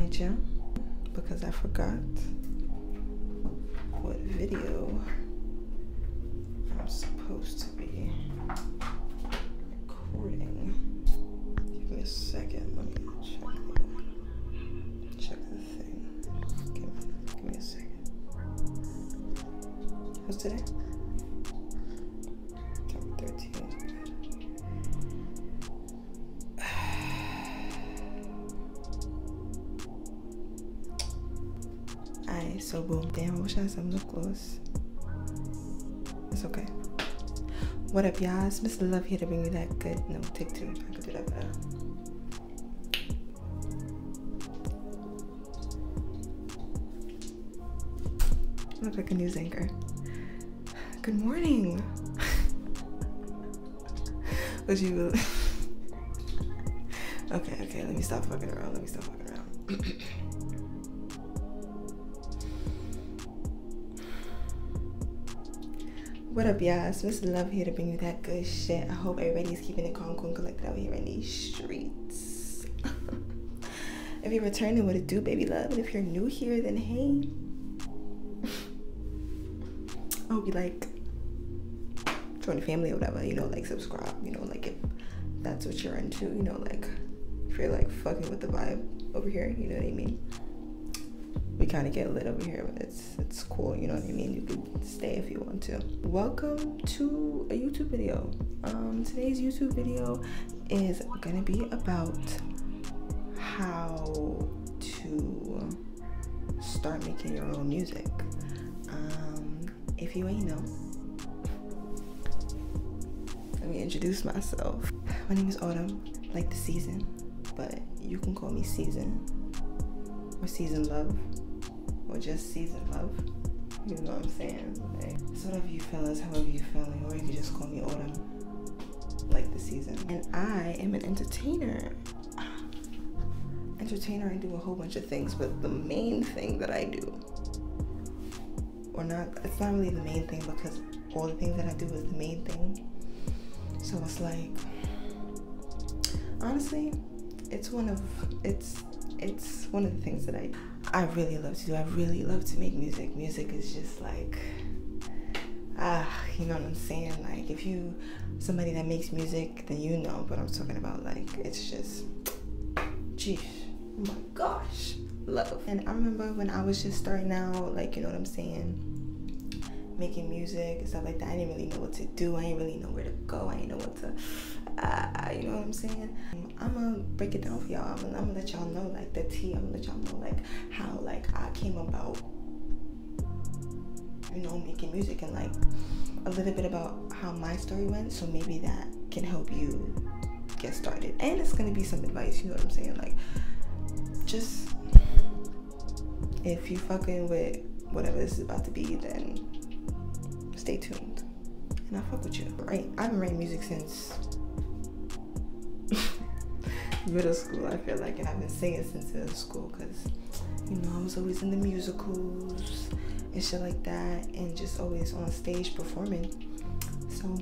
remind you, because I forgot what video I'm supposed to be recording. Give me a second, let me check the thing. Give me a second. What's today? October 13th. Alright, so boom. Damn, I wish I had some lip gloss. It's okay. What up, y'all? It's Mr. Love here to bring you that good. No, take two. I could do that better. I look like a news anchor. Good morning. What you? Okay. Let me stop fucking around. What up, y'all? It's Mr. Love here to bring you that good shit. I hope everybody's keeping it calm, cool, and collected out here in these streets. If you're returning, what it do, baby love? And if you're new here, then hey. I hope you like join the family or whatever, you know, like subscribe, you know, like if that's what you're into, you know, like if you're like fucking with the vibe over here, you know what I mean? We kind of get lit over here, but it's cool, you know what I mean? You can stay if you want to. Welcome to a YouTube video. Today's YouTube video is gonna be about how to start making your own music. If you ain't know, let me introduce myself. My name is Autumn, like the season, but you can call me Season, or Season Love, or just Season Love. You know what I'm saying? Like, it's whatever you fellas, however you feeling, or you can just call me Autumn, like the season. And I am an entertainer. I do a whole bunch of things, but the main thing that I do, or not, it's not really the main thing because all the things that I do is the main thing. So it's like, honestly, it's one of the things that I really love to do. I really love to make music. Music is just like, you know what I'm saying? Like if you somebody that makes music, then you know what I'm talking about. Like it's just, geez, oh my gosh, love. And I remember when I was just starting out, like, you know what I'm saying, making music and stuff like that, I didn't really know what to do. I didn't really know where to go. I didn't know what to, you know what I'm saying? I'm gonna break it down for y'all. I'm gonna let y'all know like the tea. I'm gonna let y'all know like how like I came about, you know, making music, and like a little bit about how my story went. So maybe that can help you get started. And it's gonna be some advice, you know what I'm saying? Like just if you fucking with whatever this is about to be, then stay tuned and I'll fuck with you. Right, I've been writing music since middle school, I feel like, and I've been singing since middle school because, you know, I was always in the musicals and shit like that, and just always on stage performing. So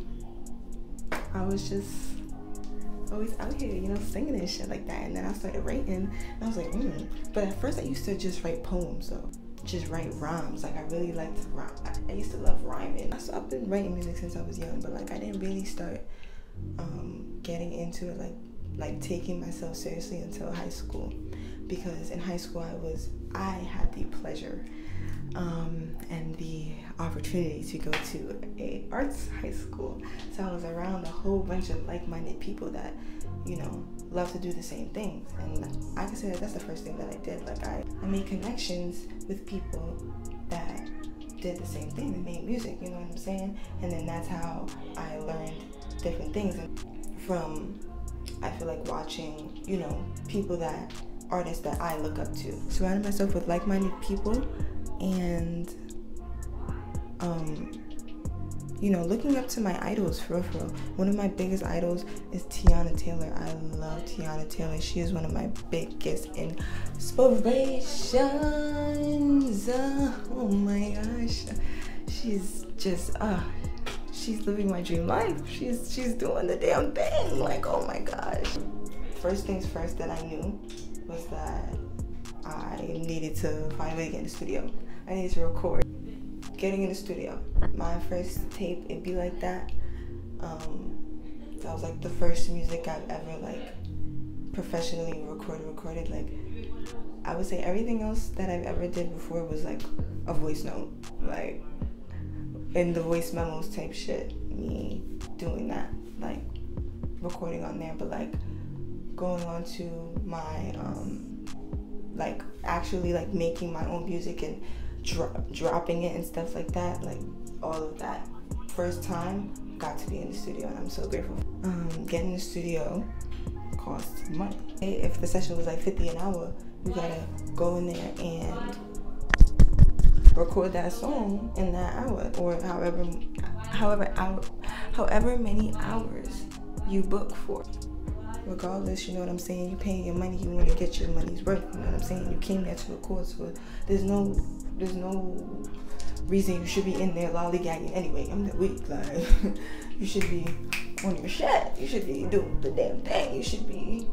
I was just always out here, you know, singing and shit like that. And then I started writing, and I was like, But at first I used to just write poems though. Just write rhymes. Like I really liked to rhyme. I used to love rhyming. So I've been writing music since I was young, but like I didn't really start getting into it, like taking myself seriously until high school. Because in high school I had the pleasure and the opportunity to go to a arts high school. So I was around a whole bunch of like-minded people that, you know, love to do the same things. And I consider that's the first thing that I did. Like I made connections with people that did the same thing, that made music, you know what I'm saying? And then that's how I learned different things. And from, I feel like, watching, you know, artists that I look up to. Surrounding myself with like-minded people, and you know, looking up to my idols, for real. One of my biggest idols is Teyana Taylor. I love Teyana Taylor. She is one of my biggest inspirations. Oh my gosh. She's just, she's living my dream life. She's doing the damn thing. Like, oh my gosh. First things first that I knew was that I needed to find a way to get in the studio. I needed to record. Getting in the studio. My first tape, it'd be like that. That was like the first music I've ever like professionally recorded. Like I would say everything else that I've ever did before was like a voice note, like in the voice memos type shit. Me doing that, like recording on there, but like going on to my like actually like making my own music and dropping it and stuff like that, like all of that. First time got to be in the studio, and I'm so grateful. Getting in the studio costs money. If the session was like $50 an hour, you gotta go in there and record that song in that hour, or however many hours you book for. Regardless, you know what I'm saying, you paying your money, you want to get your money's worth, you know what I'm saying. You came there to record, so there's no reason you should be in there lollygagging anyway. I'm that weak, like you should be on your shit, you should be doing the damn thing, you should be,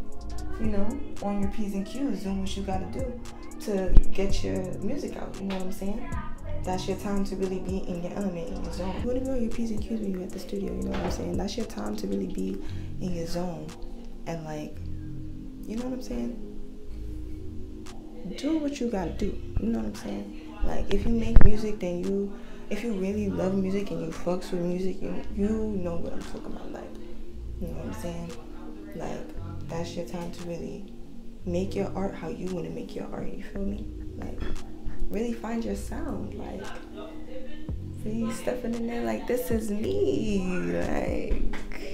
you know, on your P's and Q's, doing what you gotta do to get your music out, you know what I'm saying. That's your time to really be in your element, in your zone. You wanna be on your P's and Q's when you're at the studio, you know what I'm saying. That's your time to really be in your zone and like, you know what I'm saying, do what you gotta do, you know what I'm saying. Like if you make music, then if you really love music and you fucks with music, you know what I'm talking about, like, you know what I'm saying. Like that's your time to really make your art how you want to make your art, you feel me. Like really find your sound, like really stepping in there like, this is me, like,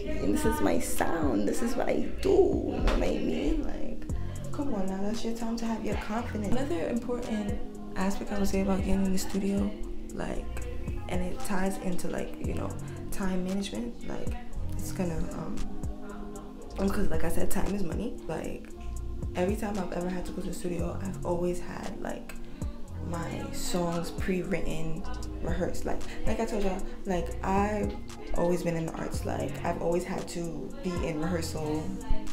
and this is my sound, this is what I do, you know what I mean. Like come on now, that's your time to have your confidence. Another important aspect I would say about getting in the studio, like, and it ties into like, you know, time management. Like it's gonna because like I said, time is money. Like every time I've ever had to go to the studio, I've always had like my songs pre-written, rehearsed. Like I told y'all, like I've always been in the arts. Like I've always had to be in rehearsal,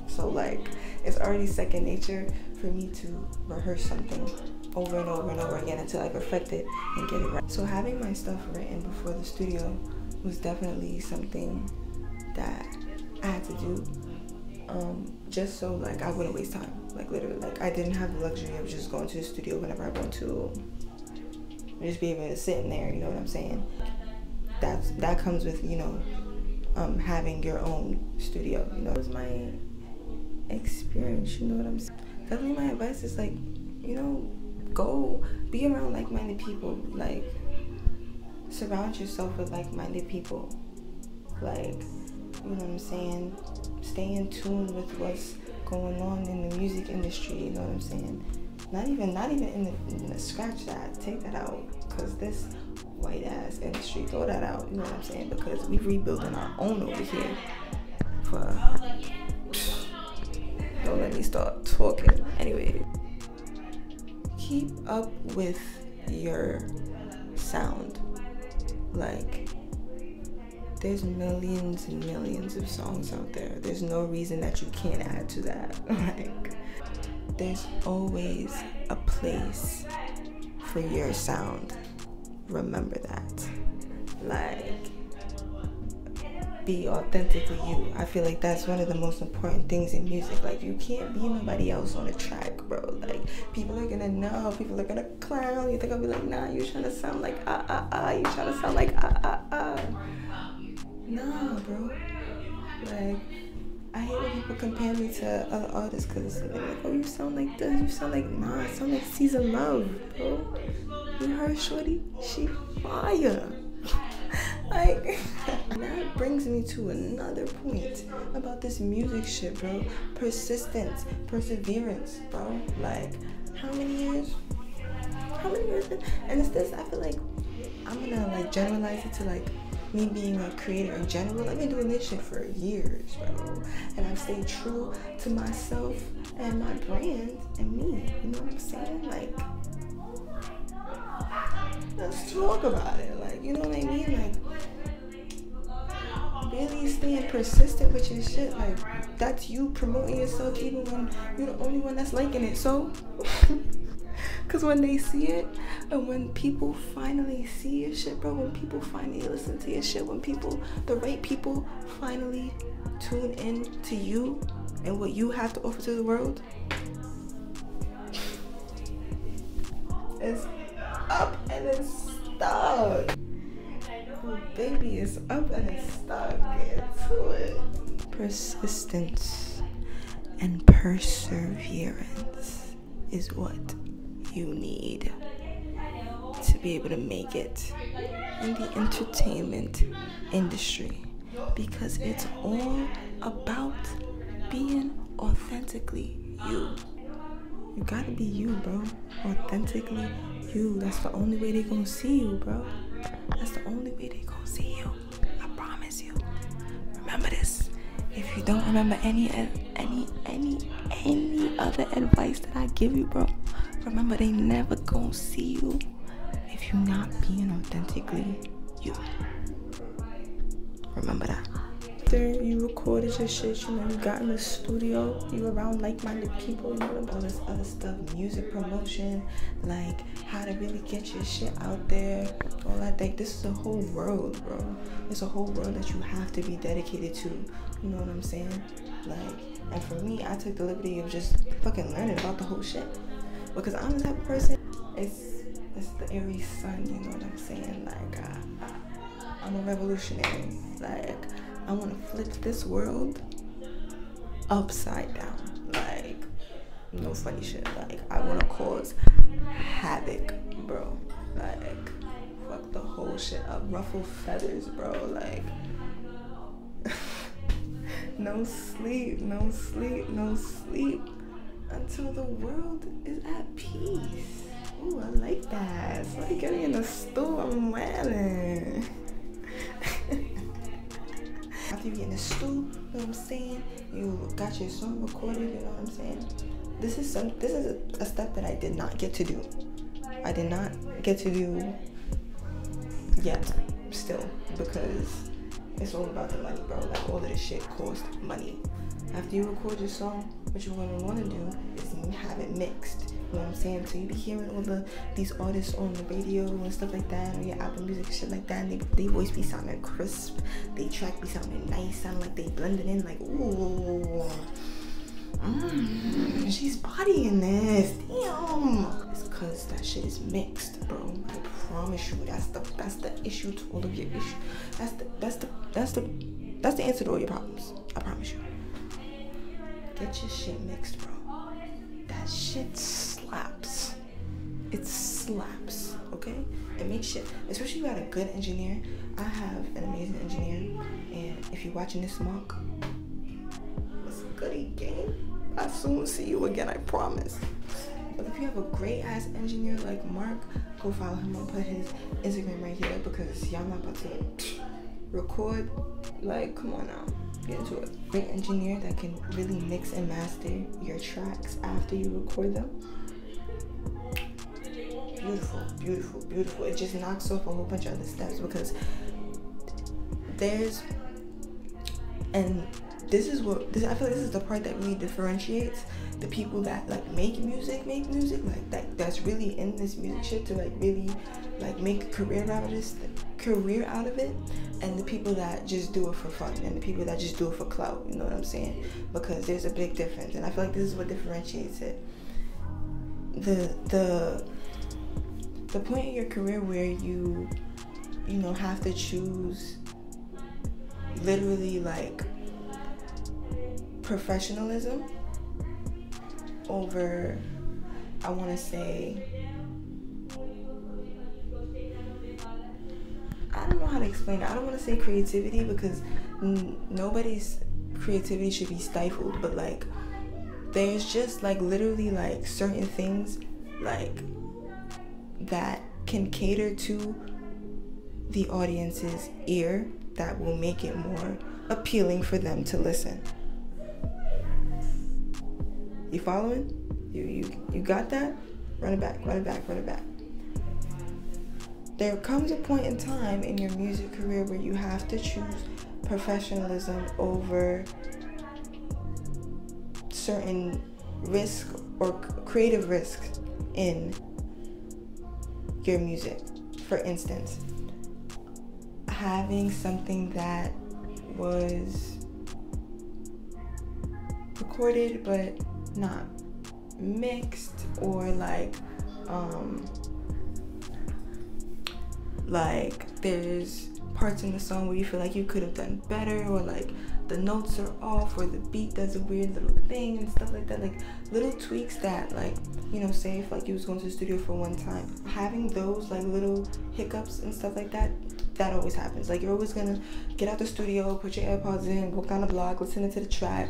so like it's already second nature for me to rehearse something over and over and over again until I perfect it and get it right. So having my stuff written before the studio was definitely something that I had to do, just so like I wouldn't waste time. Like literally, like I didn't have the luxury of just going to the studio whenever I want to, just be able to sit in there, you know what I'm saying. That comes with, you know, having your own studio, you know. It was my experience, you know what I'm saying. Definitely my advice is like, you know, go be around like-minded people. Like surround yourself with like-minded people. Like, you know what I'm saying, stay in tune with what's going on in the music industry, you know what I'm saying. Not even in the scratch that, take that out, because this white ass industry, throw that out, you know what I'm saying, because we rebuilding our own over here. Don't let me start talking. Anyway, keep up with your sound. Like there's millions and millions of songs out there. There's no reason that you can't add to that. Like there's always a place for your sound. Remember that. Like be authentically you. I feel like that's one of the most important things in music. Like you can't be nobody else on a track, bro. Like people are gonna know, people are gonna clown you. They're gonna be like, nah, you trying to sound like you trying to sound like Nah, bro. Like I hate when people compare me to other artists, because they're like, oh, you sound like this, you sound like, nah, I sound like Caesar Love, bro. You heard Shorty? She fire. Like, that brings me to another point about this music shit, bro. Persistence, perseverance, bro. Like, how many years? And it's this, I feel like I'm gonna like generalize it to like me being a creator in general. I've been doing this shit for years, bro. And I've stayed true to myself and my brand and me. You know what I'm saying? Like, let's talk about it. Like, you know what I mean? Like, really staying persistent with your shit. Like, that's you promoting yourself even when you're the only one that's liking it. So, Cause when they see it, and when people finally see your shit, bro, when people finally listen to your shit, when people, the right people finally tune in to you and what you have to offer to the world, it's up and it's stuck. Oh, baby, it's up and it's stuck. Get to it. Persistence and perseverance is what you need to be able to make it in the entertainment industry, because it's all about being authentically you. You gotta be you, bro. Authentically you. That's the only way they gonna see you, bro. That's the only way they gonna see you. I promise you. Remember this. If you don't remember any other advice that I give you, bro, remember they never gonna see you if you're not being authentically you. Remember that. After you recorded your shit, you know, you got in the studio, you around like-minded people, you know, all this other stuff, music promotion, like how to really get your shit out there, all that. Like, this is a whole world, bro. It's a whole world that you have to be dedicated to. You know what I'm saying? Like, and for me, I took the liberty of just fucking learning about the whole shit, because I'm the type of person. It's the Aries sun. You know what I'm saying? Like, I'm a revolutionary. Like, I want to flip this world upside down. Like, no funny shit. Like, I want to cause havoc, bro. Like, fuck the whole shit up. Ruffle feathers, bro. Like, no sleep, no sleep, no sleep until the world is at peace. Ooh, I like that. Somebody get me in the stool. I'm wailing. After you get in the stool, you know what I'm saying? You got your song recorded, you know what I'm saying? This is a step that I did not get to do. I did not get to do yet, still, because it's all about the money, bro. Like, all of this shit costs money. After you record your song, what you're gonna wanna do is have it mixed. You know what I'm saying? So you be hearing all these artists on the radio and stuff like that, on your Apple Music and shit like that, and they voice be sounding crisp, they track be sounding nice, sound like they blended in, like, ooh, she's bodying this, damn. It's cause that shit is mixed, bro. I promise you, that's the issue to all of your issues. That's the answer to all your problems. I promise you. Get your shit mixed, bro. That shit slaps. It slaps, okay? It makes shit, especially if you got a good engineer. I have an amazing engineer, and if you're watching this, Mark, what's goody game? I'll soon see you again, I promise. But if you have a great ass engineer like Mark, go follow him. I'll put his Instagram right here, because y'all not about to record. Like, come on now. Get into it. Great engineer that can really mix and master your tracks after you record them. Beautiful, beautiful, beautiful. It just knocks off a whole bunch of other steps, because there's, and this is what, I feel like this is the part that really differentiates the people that like make music like that's really in this music shit to like really like make a career out of it, and the people that just do it for fun, and the people that just do it for clout. You know what I'm saying? Because there's a big difference, and I feel like this is what differentiates it. The point in your career where you know, have to choose literally like professionalism over, I want to say, I don't know how to explain it. I don't want to say creativity, because nobody's creativity should be stifled, but like there's just like literally like certain things like that can cater to the audience's ear that will make it more appealing for them to listen. You following? You got that? Run it back. There comes a point in time in your music career where you have to choose professionalism over certain risk or creative risks in your music. For instance, having something that was recorded but not mixed, or like there's parts in the song where you feel like you could have done better, or like the notes are off, or the beat does a weird little thing and stuff like that, like little tweaks that, like, you know, say if like you was going to the studio for one time, having those like little hiccups and stuff like that, that always happens. Like, you're always gonna get out the studio, put your AirPods in, walk down the block, listen to the track,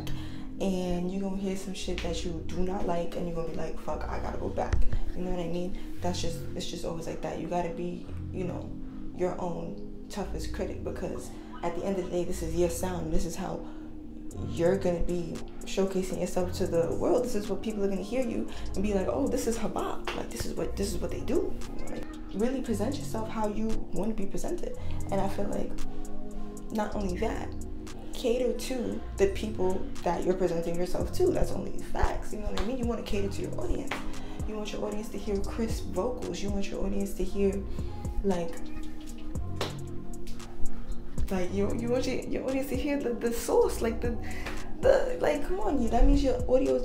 and you're gonna hear some shit that you do not like, and you're gonna be like, fuck, I gotta go back. You know what I mean? It's just always like that. You gotta be, you know, your own toughest critic, because at the end of the day, this is your sound. This is how you're gonna be showcasing yourself to the world. This is what people are gonna hear you and be like, oh, this is Habab. Like, this is what they do. Like, really present yourself how you want to be presented. And I feel like not only that, cater to the people that you're presenting yourself to. That's only facts. You know what I mean? You want to cater to your audience. You want your audience to hear crisp vocals. You want your audience to hear like you want your audience to hear the source, like the like, come on, that means your audio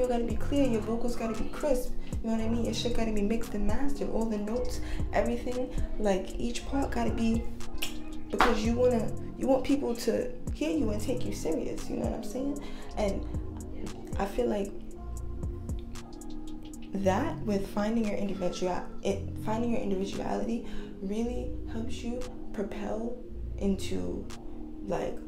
gotta be clear, your vocals gotta be crisp. You know what I mean? Your shit gotta be mixed and mastered, all the notes, everything, like each part gotta be, because you want people to hear you and take you serious. You know what I'm saying? And I feel like that, with finding your individuality really helps you propel into like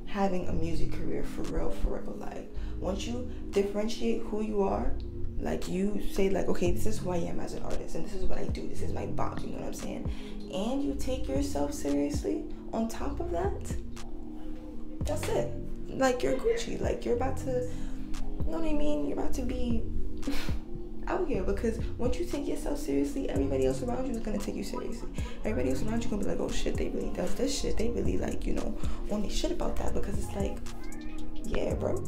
having a music career for real. Like, once you differentiate who you are, like you say like, okay, this is who I am as an artist, and this is what I do, this is my box, you know what I'm saying, and you take yourself seriously on top of that, that's it. Like, you're Gucci. Like, you're about to, you know what I mean, you're about to be out here, because once you take yourself seriously, everybody else around you is gonna take you seriously. Everybody else around you gonna be like, oh shit, they really does this shit. They really, like, you know, on their shit about that, because it's like, yeah, bro,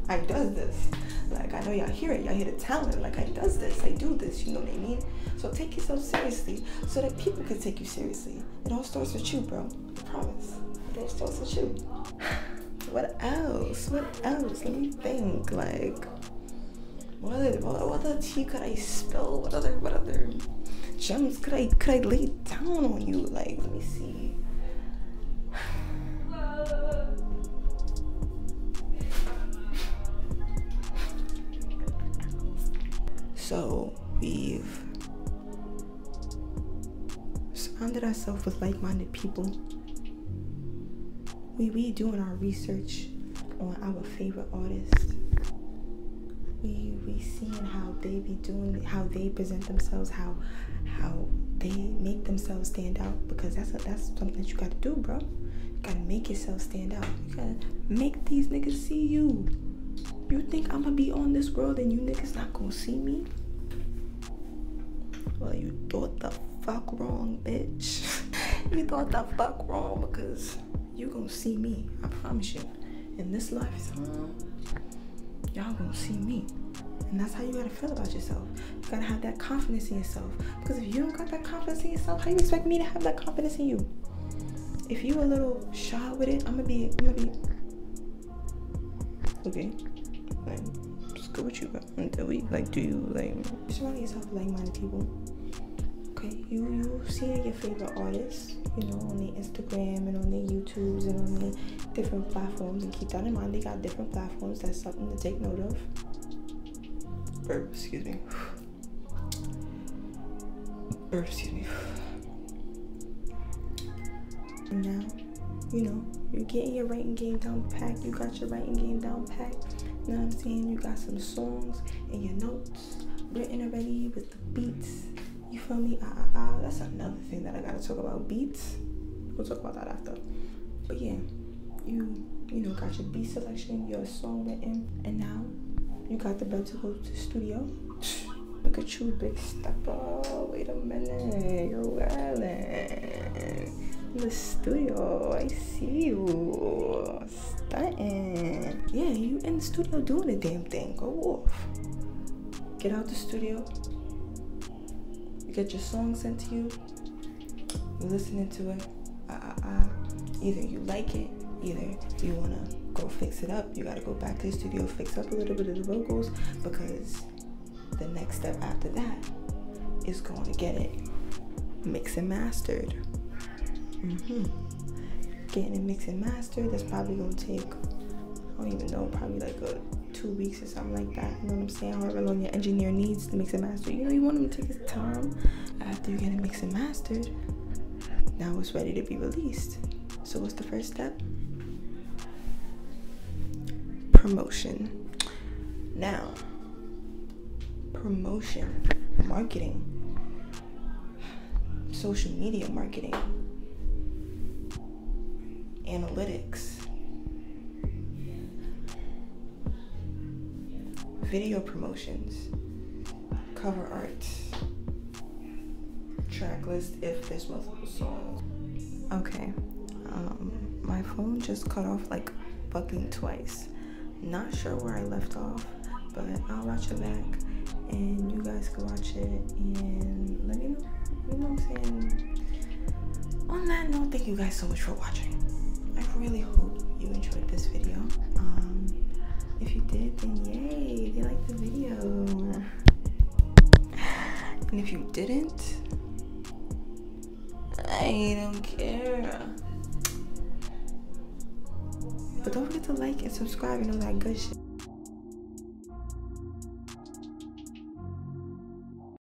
I does this. Like, I know y'all hear it. Y'all hear the talent. Like, I does this. I do this. You know what I mean? So take yourself seriously so that people can take you seriously. It all starts with you, bro. I promise. It all starts with you. What else? Let me think. Like, what other tea could I spill? What other gems could I lay down on you? Like, let me see. So we've surrounded ourselves with like-minded people. We doing our research on our favorite artists. We seeing how they be doing, how they present themselves, how they make themselves stand out, because that's something that you gotta do, bro. You gotta make yourself stand out. You gotta make these niggas see you. You think I'm gonna be on this world and you niggas not gonna see me? Well, you thought the fuck wrong, bitch. You thought the fuck wrong, because you gonna see me. I promise you. In this lifetime, y'all gonna see me. And that's how you gotta feel about yourself. You gotta have that confidence in yourself. Because if you don't got that confidence in yourself, how you expect me to have that confidence in you? If you a little shy with it, I'm gonna be okay. Like, just go with you, bro. Until we, like, do you, like, surround yourself with like-minded people. Okay, you see your favorite artists, you know, on their Instagram and on their YouTubes and on their different platforms, and keep that in mind. They got different platforms. That's something to take note of. Excuse me. And now, you know, you're getting your writing game down pat. You got your writing game down pat. You know what I'm saying? You got some songs and your notes written already with the beats. You feel me? That's another thing that I gotta talk about. Beats. We'll talk about that after. But yeah, you know, got your beat selection, your song written, and now you got the bread to go to the studio. Look at you, big stepper. Wait a minute, you're wildin'. In the studio, I see you. Stuntin'. Yeah, you in the studio doing the damn thing. Go off. Get out the studio. You get your song sent to you. You're listening to it. Either you like it, either you want to go fix it up. You got to go back to the studio, fix up a little bit of the vocals, because the next step after that is going to get it mixed and mastered. Getting it mixed and mastered, that's probably going to take, I don't even know, probably like 2 weeks or something like that. You know what I'm saying? However long your engineer needs to mix and master. You know, you want him to take his time. After you get it mixed and mastered, now it's ready to be released. So what's the first step? Promotion. Now, promotion, marketing, social media marketing, analytics, video promotions, cover art, track list if there's multiple songs. Okay, my phone just cut off like fucking twice. Not sure where I left off, but I'll watch it back and you guys can watch it and let me know. You know what I'm saying? On that note, thank you guys so much for watching. I really hope you enjoyed this video. If you did, then yay, they liked the video. And if you didn't, I don't care. But don't forget to like and subscribe and all that good shit.